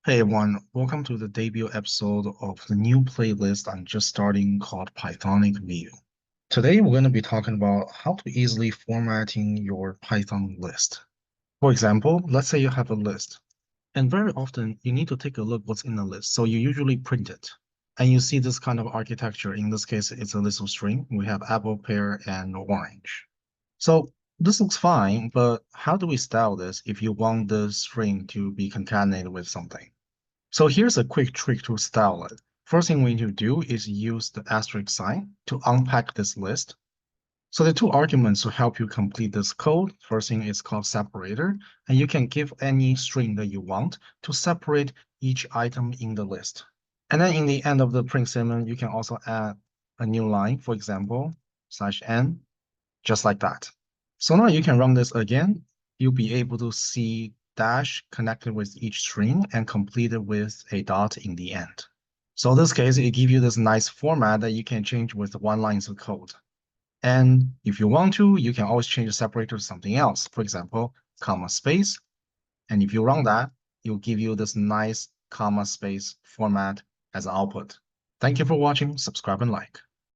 Hey everyone, welcome to the debut episode of the new playlist I'm just starting called Pythonic View. Today we're going to be talking about how to easily formatting your Python list. For example, let's say you have a list, and very often you need to take a look what's in the list. So you usually print it, and you see this kind of architecture. In this case, it's a list of string. We have apple, pear, and orange. So this looks fine, but how do we style this if you want the string to be concatenated with something? So here's a quick trick to style it. First thing we need to do is use the asterisk sign to unpack this list. So the two arguments to help you complete this code, first thing is called separator, and you can give any string that you want to separate each item in the list. And then in the end of the print statement, you can also add a new line, for example, /n, just like that. So now you can run this again. You'll be able to see dash connected with each string and completed with a dot in the end. So in this case, it gives you this nice format that you can change with one line of code. And if you want to, you can always change the separator to something else. For example, comma space. And if you run that, it'll give you this nice comma space format as an output. Thank you for watching. Subscribe and like.